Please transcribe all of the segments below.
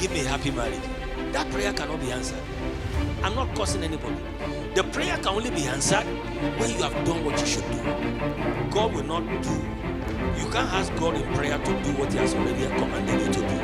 give me a happy marriage. That prayer cannot be answered. I'm not cursing anybody. The prayer can only be answered when you have done what you should do. God will not do. You can't ask God in prayer to do what He has already commanded you to do.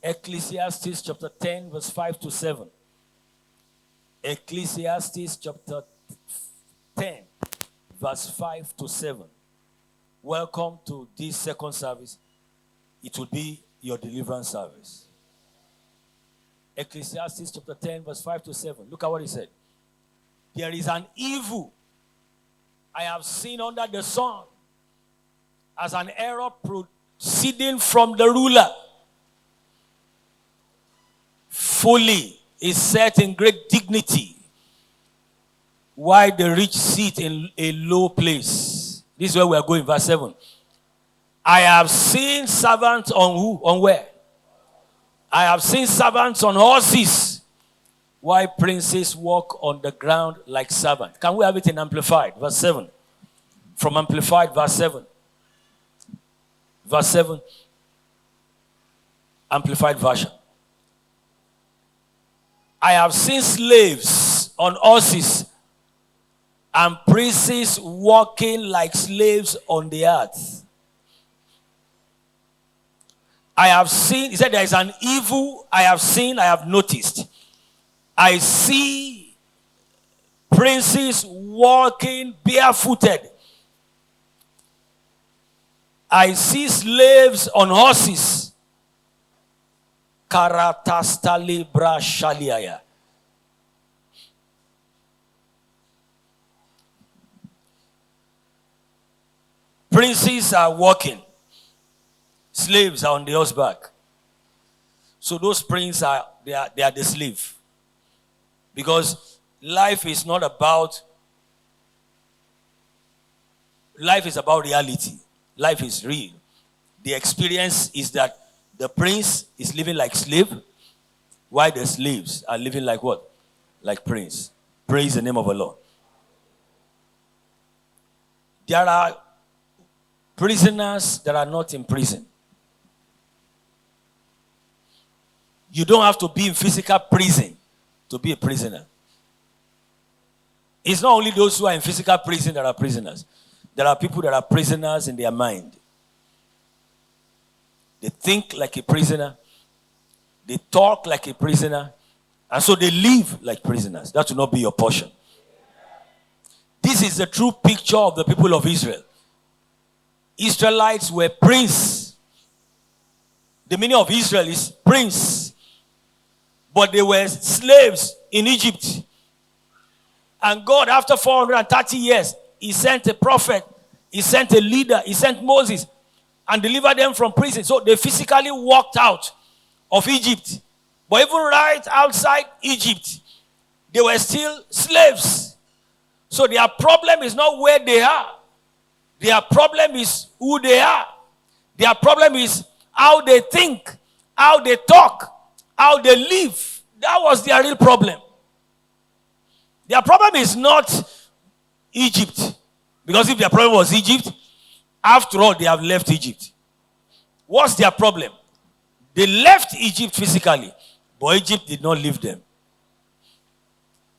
Ecclesiastes chapter 10 verse 5 to 7. Ecclesiastes chapter 10 verse 5 to 7. Welcome to this second service. It will be your deliverance service. Ecclesiastes chapter 10 verse 5 to 7. Look at what he said. There is an evil I have seen under the sun, as an error proceeding from the ruler. Fully is set in great dignity, while the rich sit in a low place. This is where we are going, verse 7. I have seen servants on who? On where? I have seen servants on horses, while princes walk on the ground like servants. Can we have it in Amplified? Verse 7. From Amplified, verse 7. Verse 7. Amplified version. I have seen slaves on horses and princes walking like slaves on the earth. I have seen, he said, there is an evil I have seen, I have noticed. I see princes walking barefooted. I see slaves on horses. Karatastali brashaliaya. Princes are walking. Slaves are on the horseback. So those princes they are the slave. Because life is about reality. Life is real. The experience is that the prince is living like slave, while the slaves are living like what? Like prince. Praise the name of the Lord. There are prisoners that are not in prison. You don't have to be in physical prison to be a prisoner. It's not only those who are in physical prison that are prisoners. There are people that are prisoners in their mind. They think like a prisoner. They talk like a prisoner. And so they live like prisoners. That will not be your portion. This is the true picture of the people of Israel. Israelites were prince. The meaning of Israel is prince. But they were slaves in Egypt. And God, after 430 years, He sent a prophet. He sent a leader. He sent Moses and delivered them from prison. So they physically walked out of Egypt. But even right outside Egypt, they were still slaves. So their problem is not where they are. Their problem is who they are. Their problem is how they think, how they talk, how they live. That was their real problem. Their problem is not Egypt. Because if their problem was Egypt, after all, they have left Egypt. What's their problem? They left Egypt physically, but Egypt did not leave them.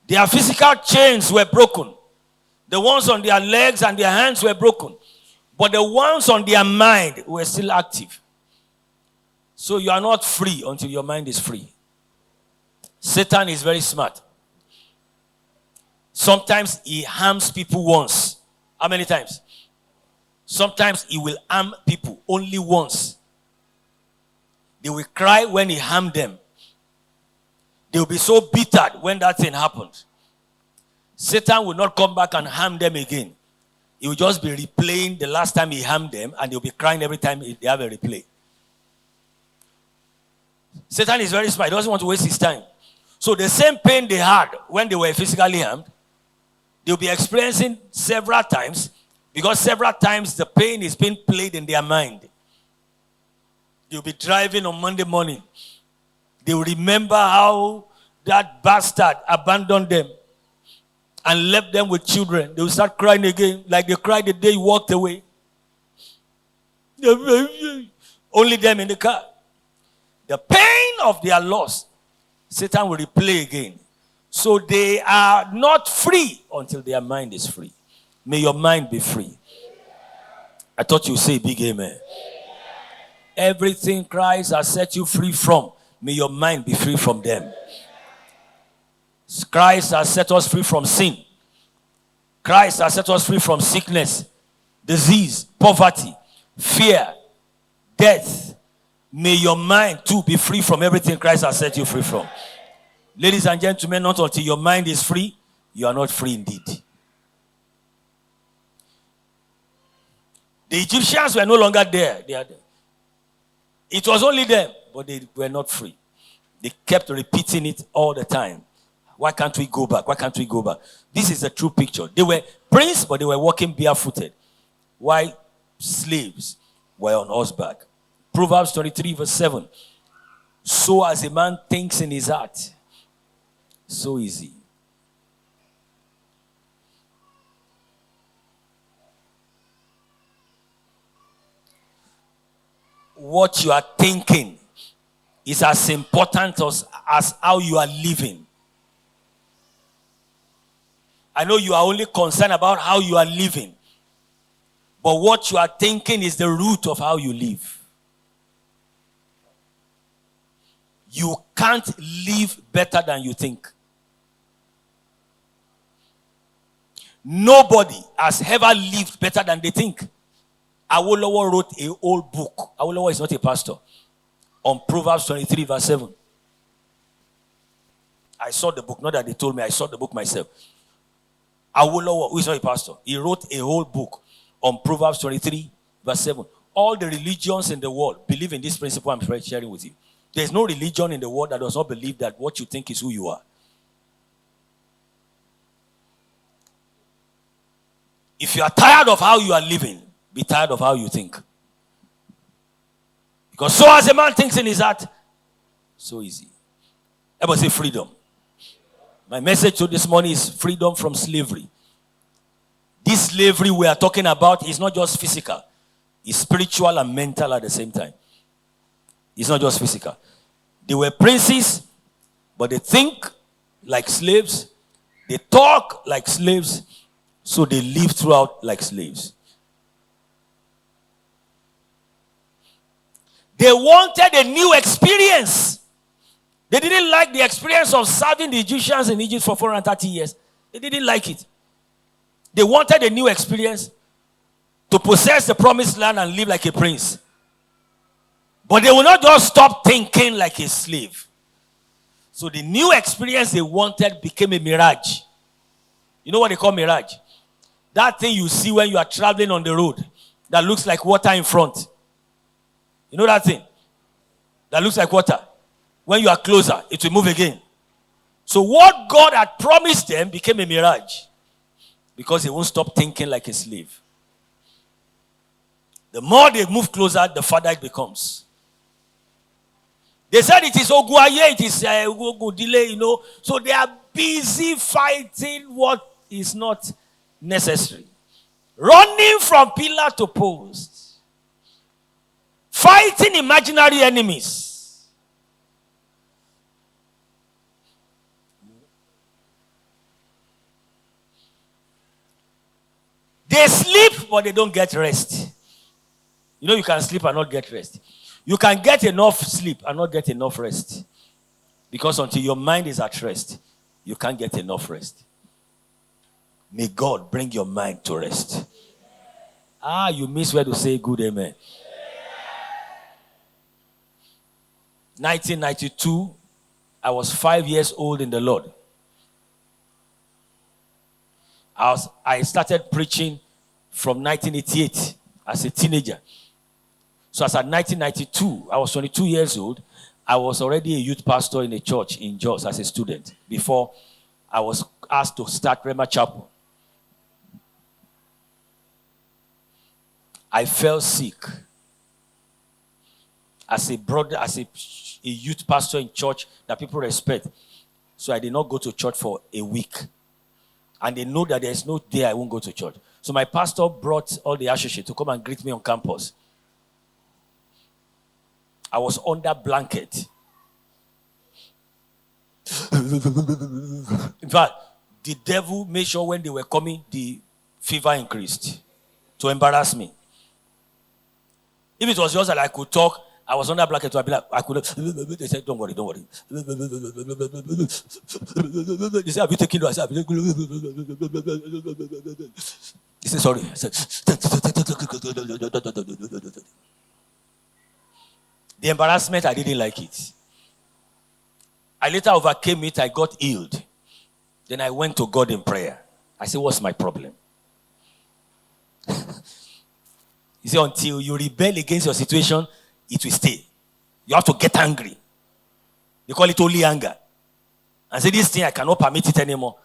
Their physical chains were broken. The ones on their legs and their hands were broken. But the ones on their mind were still active. So you are not free until your mind is free. Satan is very smart. Sometimes he harms people once. How many times? Sometimes he will harm people only once. They will cry when he harmed them. They will be so bitter when that thing happened. Satan will not come back and harm them again. He will just be replaying the last time he harmed them, and they'll be crying every time they have a replay. Satan is very smart. He doesn't want to waste his time. So the same pain they had when they were physically harmed, they'll be experiencing several times, because several times the pain is being played in their mind. They'll be driving on Monday morning. They will remember how that bastard abandoned them. and left them with children, they will start crying again like they cried the day you walked away. Only them in the car. The pain of their loss, Satan will replay again. So they are not free until their mind is free. May your mind be free. I thought you would say big amen. Everything Christ has set you free from, may your mind be free from them. Christ has set us free from sin. Christ has set us free from sickness, disease, poverty, fear, death. May your mind too be free from everything Christ has set you free from. Ladies and gentlemen, not until your mind is free, you are not free indeed. The Egyptians were no longer there. They are there. It was only them, but they were not free. They kept repeating it all the time. Why can't we go back? Why can't we go back? This is a true picture. They were princes, but they were walking barefooted. Why slaves were on horseback. Proverbs 23 verse 7. So as a man thinks in his heart, so easy. What you are thinking is as important as how you are living. I know you are only concerned about how you are living, but what you are thinking is the root of how you live. You can't live better than you think. Nobody has ever lived better than they think. Awolowo wrote a whole book. Awolowo is not a pastor. On Proverbs 23 verse 7. I saw the book. Not that they told me. I saw the book myself. Awolowo, who is not a pastor, he wrote a whole book on Proverbs 23 verse 7. All the religions in the world believe in this principle I'm sharing with you. There's no religion in the world that does not believe that what you think is who you are. If you are tired of how you are living, be tired of how you think. Because so as a man thinks in his heart, so easy. Everybody say freedom. My message to this morning is freedom from slavery. This slavery we are talking about is not just physical. It's spiritual and mental at the same time. It's not just physical. They were princes, but they think like slaves. They talk like slaves. So they live throughout like slaves. They wanted a new experience. They didn't like the experience of serving the Egyptians in Egypt for 430 years. They didn't like it. They wanted a new experience to possess the promised land and live like a prince. But they will not just stop thinking like a slave. So the new experience they wanted became a mirage. You know what they call mirage? That thing you see when you are traveling on the road that looks like water in front. You know that thing? That looks like water. When you are closer, it will move again. So what God had promised them became a mirage. Because they won't stop thinking like a slave. The more they move closer, the farther it becomes. They said it is Oguaye, it is Ogudile, you know. So they are busy fighting what is not necessary. Running from pillar to post. Fighting imaginary enemies. They sleep, but they don't get rest. You know, you can sleep and not get rest. You can get enough sleep and not get enough rest. Because until your mind is at rest, you can't get enough rest. May God bring your mind to rest. You miss where to say good amen. 1992, I was 5 years old in the Lord. I started preaching from 1988 as a teenager. So as at 1992, I was 22 years old. I was already a youth pastor in a church in Jos as a student before I was asked to start Rema Chapel. I fell sick as a brother, as a youth pastor in church that people respect. So I did not go to church for a week. And they know that there's no day I won't go to church. So my pastor brought all the associates to come and greet me on campus. I was under blanket. In fact, the devil made sure when they were coming, the fever increased to embarrass me. If it was just that I could talk, I was under blanket, so I'd be like, I could. They said, don't worry. They said, have you taken it? I said, he said, sorry. I said, the embarrassment, I didn't like it. I later overcame it. I got healed. Then I went to God in prayer. I said, what's my problem? He said, until you rebel against your situation, it will stay. You have to get angry. They call it holy anger. And say, this thing, I cannot permit it anymore.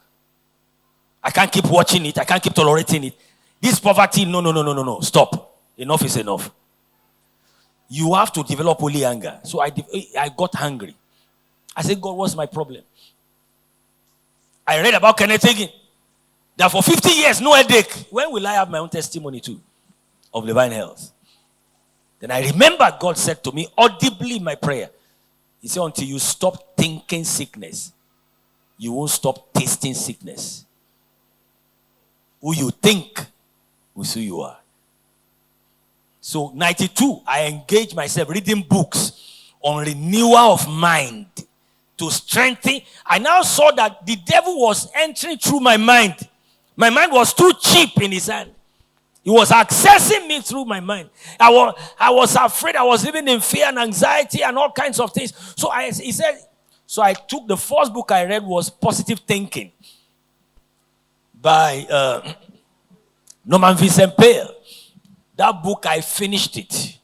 I can't keep watching it. I can't keep tolerating it. This poverty, no. Stop. Enough is enough. You have to develop holy anger. So I got angry. I said, God, what's my problem? I read about Kenneth Hagin. That for 50 years, no headache. When will I have my own testimony too? Of divine health. Then I remember God said to me audibly in my prayer. He said, until you stop thinking sickness, you won't stop tasting sickness. Who you think is who you are. So 92, I engaged myself reading books on renewal of mind to strengthen. I now saw that the devil was entering through my mind. My mind was too cheap in his hand. He was accessing me through my mind. I was afraid. I was living in fear and anxiety and all kinds of things. So I took the first book I read was Positive Thinking by Norman Vincent Peale. That book, I finished it.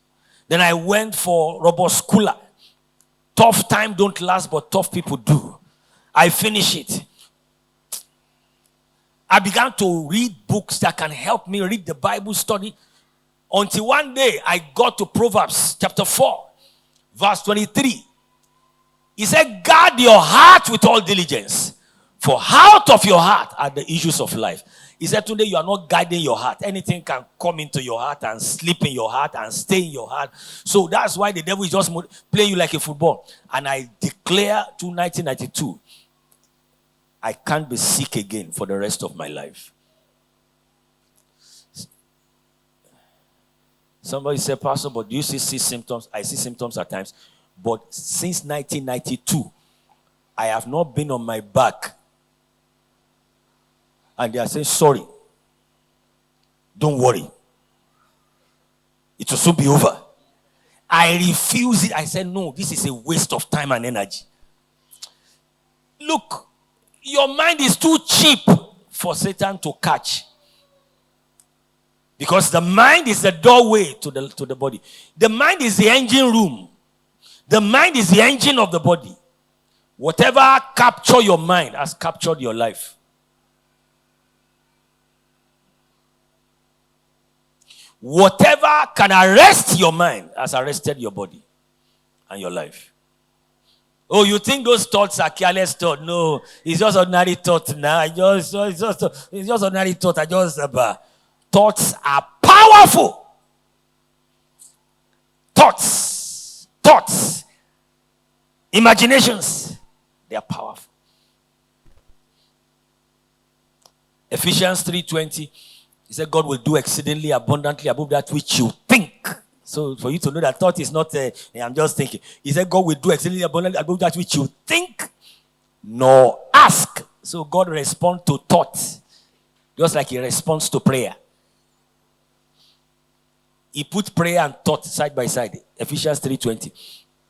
Then I went for Robert Schuller. Tough time don't last, but tough people do. I finished it. I began to read books that can help me read the Bible study until one day I got to Proverbs chapter 4, verse 23. He said, guard your heart with all diligence, for out of your heart are the issues of life. He said, today you are not guiding your heart. Anything can come into your heart and sleep in your heart and stay in your heart. So that's why the devil is just playing you like a football. And I declare to 1992, I can't be sick again for the rest of my life. Somebody said, Pastor, but do you see symptoms? I see symptoms at times. But since 1992, I have not been on my back. And they are saying, sorry. Don't worry. It will soon be over. I refuse it. I said, no, this is a waste of time and energy. Look. Your mind is too cheap for Satan to catch. Because the mind is the doorway to the body. The mind is the engine room. The mind is the engine of the body. Whatever captures your mind has captured your life. Whatever can arrest your mind has arrested your body and your life. Oh, you think those thoughts are careless thoughts? No, it's just ordinary thoughts now. It's just ordinary thoughts. Thoughts are powerful. Thoughts, imaginations, they are powerful. Ephesians 3:20, he said, God will do exceedingly abundantly above that which you think. So for you to know that thought is not, I'm just thinking. He said, God will do exceedingly abundantly above that which you think, nor ask. So God responds to thoughts, just like he responds to prayer. He put prayer and thought side by side. Ephesians 3:20.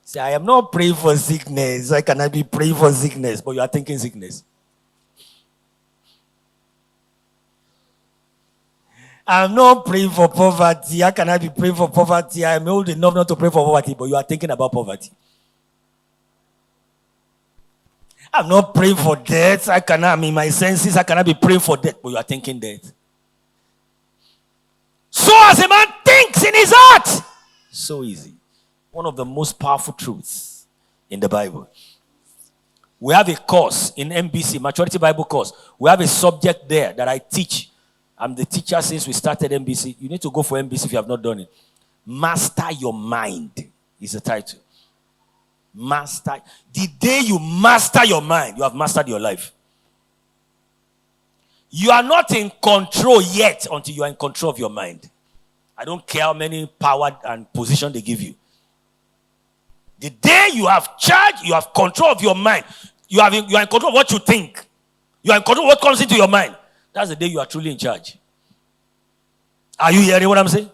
Say, I am not praying for sickness. I cannot be praying for sickness, but you are thinking sickness. I'm not praying for poverty. How can I be praying for poverty? I'm old enough not to pray for poverty, but you are thinking about poverty. I'm not praying for death. I'm in my senses. I cannot be praying for death, but you are thinking death. So as a man thinks in his heart, so easy. One of the most powerful truths in the Bible. We have a course in MBC, Maturity Bible course. We have a subject there that I teach. I'm the teacher since we started MBC. You need to go for MBC if you have not done it. Master Your Mind is the title. Master. The day you master your mind, you have mastered your life. You are not in control yet until you are in control of your mind. I don't care how many power and position they give you. The day you have charge, you have control of your mind. You are in control of what you think. You are in control of what comes into your mind. That's the day you are truly in charge. Are you hearing what I'm saying?